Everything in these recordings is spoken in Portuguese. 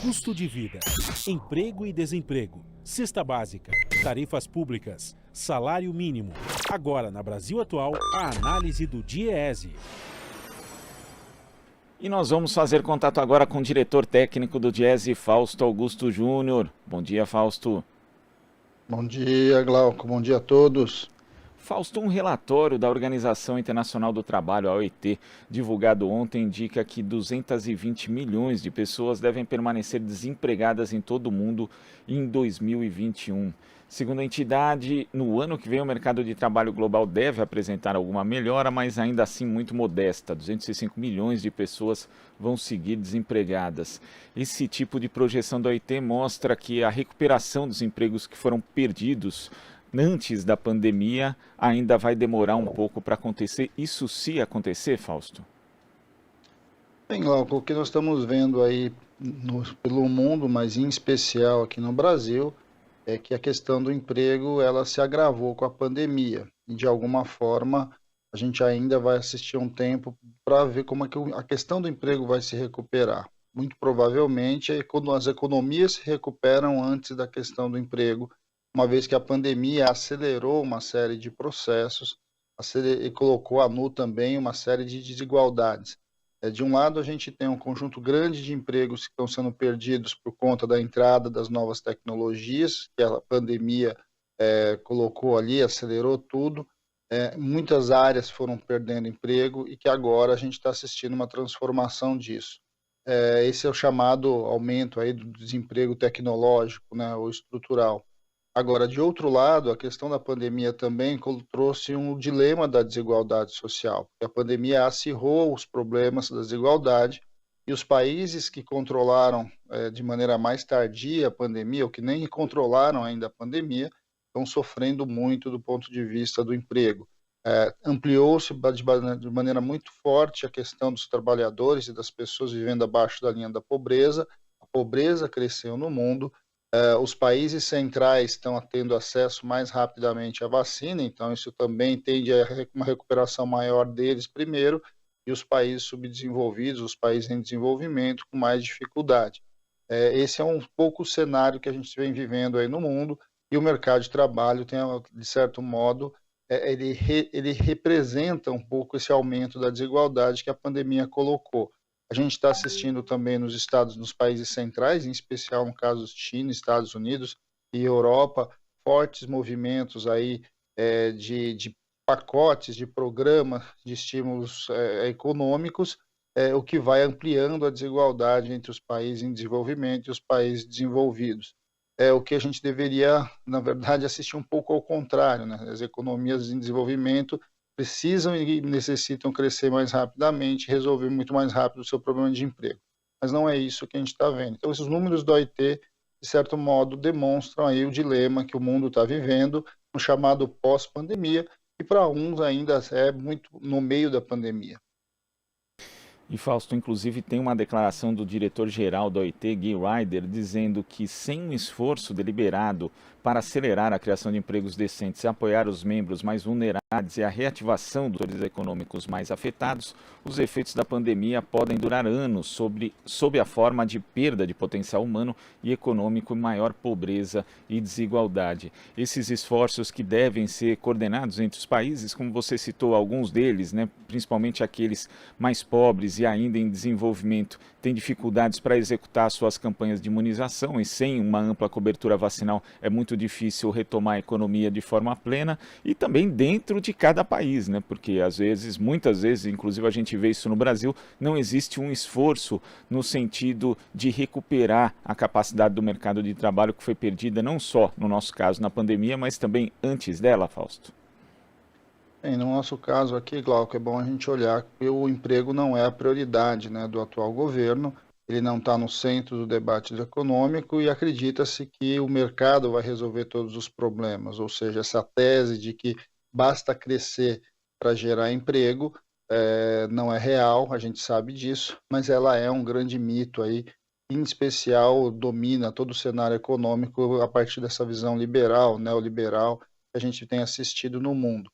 Custo de vida, emprego e desemprego, cesta básica, tarifas públicas, salário mínimo. Agora, na Brasil Atual, a análise do DIEESE. E nós vamos fazer contato agora com o diretor técnico do DIEESE, Fausto Augusto Júnior. Bom dia, Fausto. Bom dia, Glauco. Bom dia a todos. Fausto, um relatório da Organização Internacional do Trabalho, a OIT, divulgado ontem, indica que 220 milhões de pessoas devem permanecer desempregadas em todo o mundo em 2021. Segundo a entidade, no ano que vem o mercado de trabalho global deve apresentar alguma melhora, mas ainda assim muito modesta. 205 milhões de pessoas vão seguir desempregadas. Esse tipo de projeção da OIT mostra que a recuperação dos empregos que foram perdidos antes da pandemia ainda vai demorar um pouco para acontecer. Isso se acontecer, Fausto? Bem, Glauco, o que nós estamos vendo aí pelo mundo, mas em especial aqui no Brasil, é que a questão do emprego ela se agravou com a pandemia. E de alguma forma a gente ainda vai assistir um tempo para ver como é que a questão do emprego vai se recuperar. Muito provavelmente as economias se recuperam antes da questão do emprego, uma vez que a pandemia acelerou uma série de processos e colocou à nu também uma série de desigualdades. De um lado, a gente tem um conjunto grande de empregos que estão sendo perdidos por conta da entrada das novas tecnologias, que a pandemia colocou ali, acelerou tudo. Muitas áreas foram perdendo emprego e que agora a gente está assistindo uma transformação disso. Esse é o chamado aumento aí do desemprego tecnológico, né, ou estrutural. Agora, de outro lado, a questão da pandemia também trouxe um dilema da desigualdade social. A pandemia acirrou os problemas da desigualdade e os países que controlaram de maneira mais tardia a pandemia, ou que nem controlaram ainda a pandemia, estão sofrendo muito do ponto de vista do emprego. Ampliou-se de maneira muito forte a questão dos trabalhadores e das pessoas vivendo abaixo da linha da pobreza. A pobreza cresceu no mundo. Os países centrais estão tendo acesso mais rapidamente à vacina, então isso também tende a uma recuperação maior deles primeiro, e os países subdesenvolvidos, os países em desenvolvimento, com mais dificuldade. Esse é um pouco o cenário que a gente vem vivendo aí no mundo, e o mercado de trabalho tem, de certo modo, ele representa um pouco esse aumento da desigualdade que a pandemia colocou. A gente está assistindo também nos países centrais, em especial no caso China, Estados Unidos e Europa, fortes movimentos aí de pacotes, de programas, de estímulos econômicos, o que vai ampliando a desigualdade entre os países em desenvolvimento e os países desenvolvidos. O que a gente deveria, na verdade, assistir um pouco ao contrário, né? As economias em desenvolvimento precisam e necessitam crescer mais rapidamente, resolver muito mais rápido o seu problema de emprego. Mas não é isso que a gente está vendo. Então, esses números do OIT, de certo modo, demonstram aí o dilema que o mundo está vivendo, no chamado pós-pandemia, e para uns ainda é muito no meio da pandemia. E Fausto, inclusive, tem uma declaração do diretor-geral da OIT, Guy Ryder, dizendo que sem um esforço deliberado para acelerar a criação de empregos decentes e apoiar os membros mais vulneráveis e a reativação dos setores econômicos mais afetados, os efeitos da pandemia podem durar anos sob a forma de perda de potencial humano e econômico, maior pobreza e desigualdade. Esses esforços que devem ser coordenados entre os países, como você citou alguns deles, né, principalmente aqueles mais pobres e ainda em desenvolvimento, têm dificuldades para executar suas campanhas de imunização e sem uma ampla cobertura vacinal é muito difícil retomar a economia de forma plena e também dentro de cada país, né? Porque muitas vezes, inclusive a gente vê isso no Brasil, não existe um esforço no sentido de recuperar a capacidade do mercado de trabalho que foi perdida não só, no nosso caso, na pandemia, mas também antes dela, Fausto. Bem, no nosso caso aqui, Glauco, é bom a gente olhar que o emprego não é a prioridade, né, do atual governo, ele não está no centro do debate econômico e acredita-se que o mercado vai resolver todos os problemas, ou seja, essa tese de que basta crescer para gerar emprego não é real, a gente sabe disso, mas ela é um grande mito aí, em especial domina todo o cenário econômico a partir dessa visão liberal, neoliberal, que a gente tem assistido no mundo.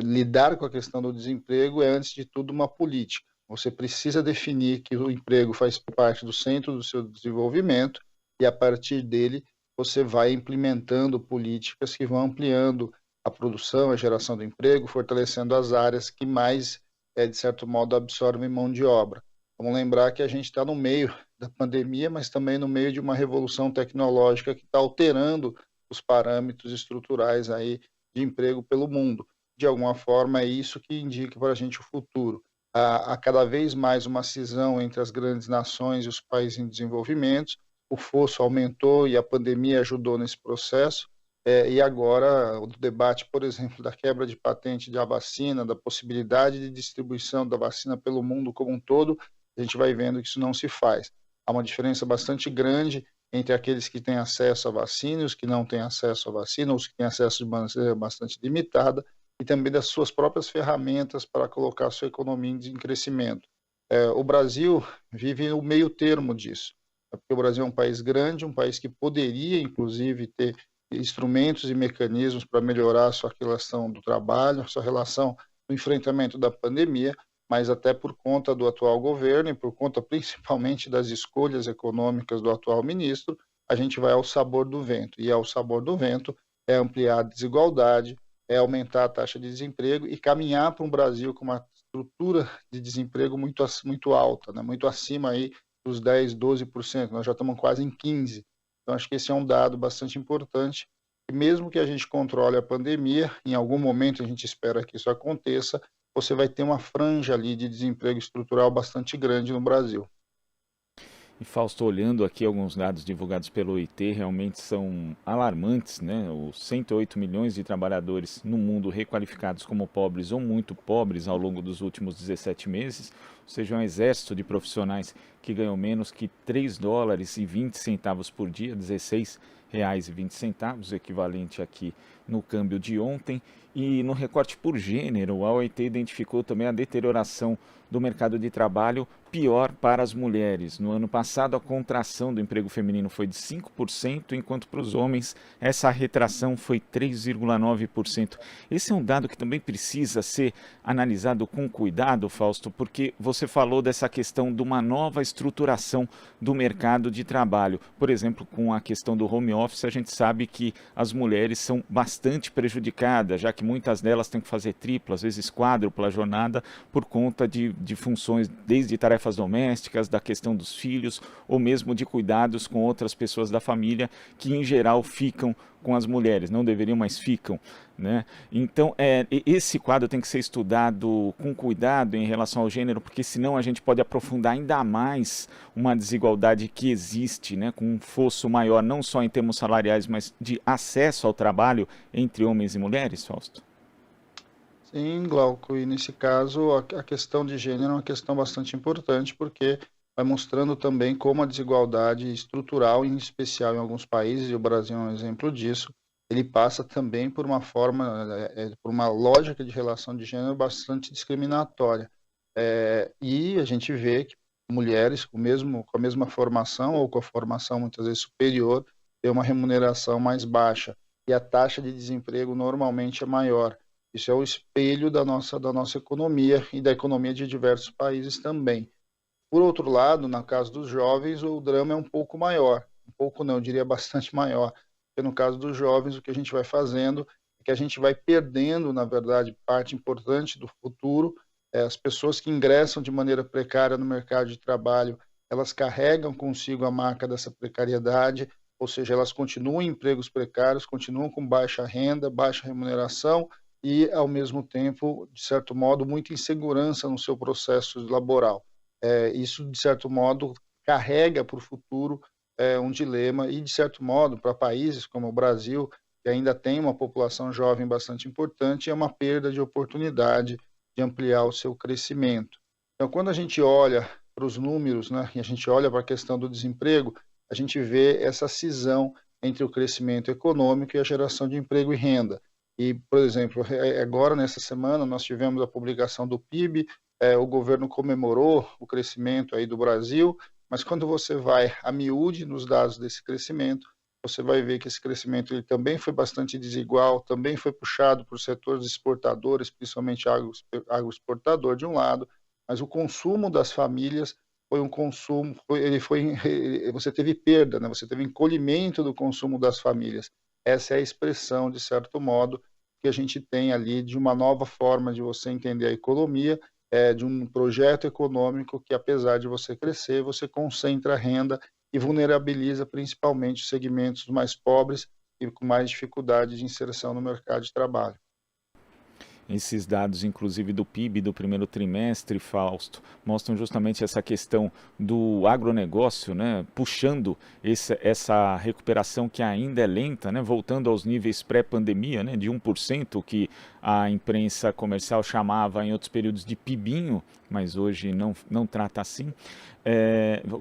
Lidar com a questão do desemprego é, antes de tudo, uma política. Você precisa definir que o emprego faz parte do centro do seu desenvolvimento e, a partir dele, você vai implementando políticas que vão ampliando a produção, a geração do emprego, fortalecendo as áreas que mais, de certo modo, absorvem mão de obra. Vamos lembrar que a gente está no meio da pandemia, mas também no meio de uma revolução tecnológica que está alterando os parâmetros estruturais aí de emprego pelo mundo. De alguma forma, é isso que indica para a gente o futuro. Há cada vez mais uma cisão entre as grandes nações e os países em desenvolvimento. O fosso aumentou e a pandemia ajudou nesse processo. E agora o debate, por exemplo, da quebra de patente da vacina, da possibilidade de distribuição da vacina pelo mundo como um todo, a gente vai vendo que isso não se faz. Há uma diferença bastante grande entre aqueles que têm acesso à vacina e os que não têm acesso à vacina, os que têm acesso de maneira bastante limitada, e também das suas próprias ferramentas para colocar a sua economia em crescimento. O Brasil vive o meio termo disso, porque o Brasil é um país grande, um país que poderia, inclusive, ter instrumentos e mecanismos para melhorar a sua relação do trabalho, a sua relação no enfrentamento da pandemia, mas até por conta do atual governo e por conta principalmente das escolhas econômicas do atual ministro, a gente vai ao sabor do vento. E ao sabor do vento é ampliar a desigualdade, é aumentar a taxa de desemprego e caminhar para um Brasil com uma estrutura de desemprego muito alta, né? Muito acima aí dos 10%, 12%. Nós já estamos quase em 15%. Então, acho que esse é um dado bastante importante. E mesmo que a gente controle a pandemia, em algum momento a gente espera que isso aconteça, você vai ter uma franja ali de desemprego estrutural bastante grande no Brasil. E Fausto, olhando aqui alguns dados divulgados pelo OIT, realmente são alarmantes, né? Os 108 milhões de trabalhadores no mundo requalificados como pobres ou muito pobres ao longo dos últimos 17 meses, ou seja, um exército de profissionais que ganham menos que 3 dólares e 20 centavos por dia, 16 reais e 20 centavos, equivalente aqui no câmbio de ontem. E no recorte por gênero, a OIT identificou também a deterioração do mercado de trabalho pior para as mulheres. No ano passado, a contração do emprego feminino foi de 5%, enquanto para os homens essa retração foi 3,9%. Esse é um dado que também precisa ser analisado com cuidado, Fausto, porque você falou dessa questão de uma nova estruturação do mercado de trabalho. Por exemplo, com a questão do home office, a gente sabe que as mulheres são bastante prejudicadas, já que muitas delas têm que fazer tripla, às vezes quádrupla jornada, por conta de funções desde tarefas domésticas, da questão dos filhos, ou mesmo de cuidados com outras pessoas da família, que em geral ficam com as mulheres, não deveriam, mas ficam, né? Então, esse quadro tem que ser estudado com cuidado em relação ao gênero, porque senão a gente pode aprofundar ainda mais uma desigualdade que existe, né, com um fosso maior, não só em termos salariais, mas de acesso ao trabalho entre homens e mulheres, Fausto? Sim, Glauco, e nesse caso a questão de gênero é uma questão bastante importante, porque vai mostrando também como a desigualdade estrutural, em especial em alguns países, e o Brasil é um exemplo disso, ele passa também por uma forma, por uma lógica de relação de gênero bastante discriminatória. E a gente vê que mulheres com a mesma formação ou com a formação muitas vezes superior têm uma remuneração mais baixa e a taxa de desemprego normalmente é maior. Isso é o espelho da nossa economia e da economia de diversos países também. Por outro lado, no caso dos jovens, o drama é um pouco maior. Um pouco não, eu diria bastante maior. Porque no caso dos jovens, o que a gente vai fazendo é que a gente vai perdendo, na verdade, parte importante do futuro. As pessoas que ingressam de maneira precária no mercado de trabalho, elas carregam consigo a marca dessa precariedade, ou seja, elas continuam em empregos precários, continuam com baixa renda, baixa remuneração e, ao mesmo tempo, de certo modo, muita insegurança no seu processo laboral. Isso, de certo modo, carrega para o futuro um dilema e, de certo modo, para países como o Brasil, que ainda tem uma população jovem bastante importante, é uma perda de oportunidade de ampliar o seu crescimento. Então, quando a gente olha para os números, né, e a gente olha para a questão do desemprego, a gente vê essa cisão entre o crescimento econômico e a geração de emprego e renda. E, por exemplo, agora, nessa semana, nós tivemos a publicação do PIB, o governo comemorou o crescimento aí do Brasil, mas quando você vai a miúde nos dados desse crescimento, você vai ver que esse crescimento ele também foi bastante desigual, também foi puxado por setores exportadores, principalmente agroexportador de um lado, mas o consumo das famílias foi um consumo, você teve perda, né? Você teve encolhimento do consumo das famílias. Essa é a expressão, de certo modo, que a gente tem ali de uma nova forma de você entender a economia, de um projeto econômico que, apesar de você crescer, você concentra a renda e vulnerabiliza principalmente os segmentos mais pobres e com mais dificuldade de inserção no mercado de trabalho. Esses dados, inclusive do PIB do primeiro trimestre, Fausto, mostram justamente essa questão do agronegócio, né, puxando essa recuperação que ainda é lenta, né, voltando aos níveis pré-pandemia, né, de 1%, que a imprensa comercial chamava em outros períodos de PIBinho, mas hoje não trata assim.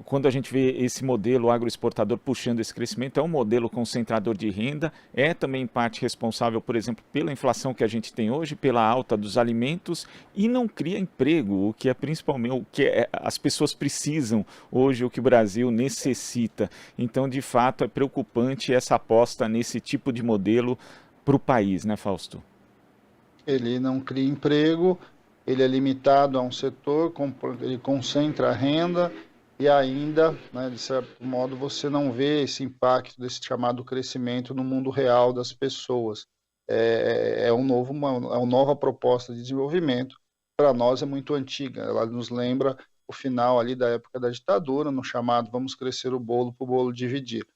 Quando a gente vê esse modelo agroexportador puxando esse crescimento, é um modelo concentrador de renda, é também em parte responsável, por exemplo, pela inflação que a gente tem hoje, pela alta dos alimentos, e não cria emprego, o que é principalmente o que as pessoas precisam hoje, o que o Brasil necessita. Então, de fato, é preocupante essa aposta nesse tipo de modelo para o país, né, Fausto? Ele não cria emprego, ele é limitado a um setor, ele concentra a renda e ainda, né, de certo modo, você não vê esse impacto desse chamado crescimento no mundo real das pessoas. É uma nova proposta de desenvolvimento. Para nós é muito antiga, ela nos lembra o final ali da época da ditadura, no chamado vamos crescer o bolo para o bolo dividir.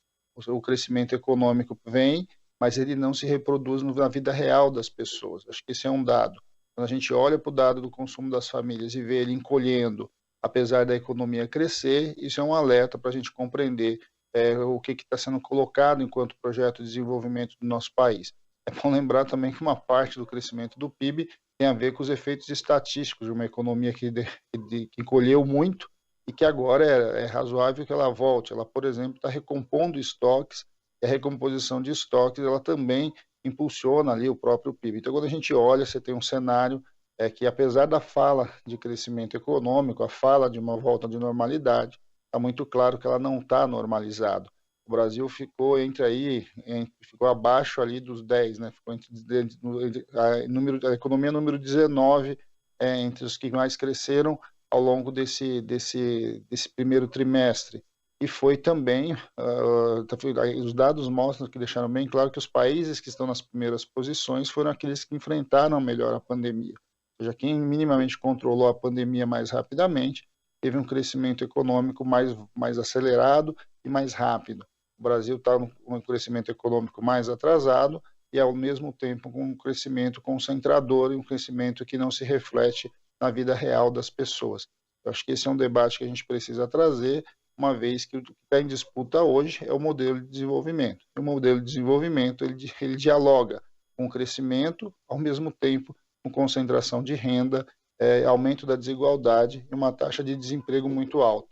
O crescimento econômico vem, mas ele não se reproduz na vida real das pessoas. Acho que esse é um dado. Quando a gente olha para o dado do consumo das famílias e vê ele encolhendo, apesar da economia crescer, isso é um alerta para a gente compreender o que está sendo colocado enquanto projeto de desenvolvimento do nosso país. É bom lembrar também que uma parte do crescimento do PIB tem a ver com os efeitos estatísticos de uma economia que encolheu muito e que agora é razoável que ela volte. Ela, por exemplo, está recompondo estoques, e a recomposição de estoques ela também impulsiona ali o próprio PIB. Então, quando a gente olha, você tem um cenário que, apesar da fala de crescimento econômico, a fala de uma volta de normalidade, está muito claro que ela não está normalizado. O Brasil ficou ficou abaixo ali dos 10, né? Ficou a economia número 19 entre os que mais cresceram ao longo desse primeiro trimestre. E foi também, os dados mostram que deixaram bem claro que os países que estão nas primeiras posições foram aqueles que enfrentaram melhor a pandemia. Ou seja, quem minimamente controlou a pandemia mais rapidamente teve um crescimento econômico mais acelerado e mais rápido. O Brasil está com um crescimento econômico mais atrasado e, ao mesmo tempo, com um crescimento concentrador e um crescimento que não se reflete na vida real das pessoas. Eu acho que esse é um debate que a gente precisa trazer, uma vez que o que está em disputa hoje é o modelo de desenvolvimento. E o modelo de desenvolvimento ele dialoga com o crescimento, ao mesmo tempo com concentração de renda, aumento da desigualdade e uma taxa de desemprego muito alta.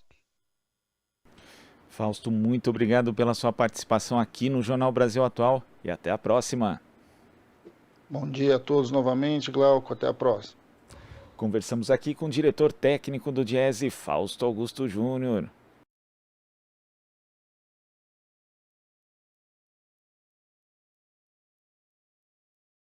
Fausto, muito obrigado pela sua participação aqui no Jornal Brasil Atual e até a próxima. Bom dia a todos novamente, Glauco, até a próxima. Conversamos aqui com o diretor técnico do Diese, Fausto Augusto Júnior.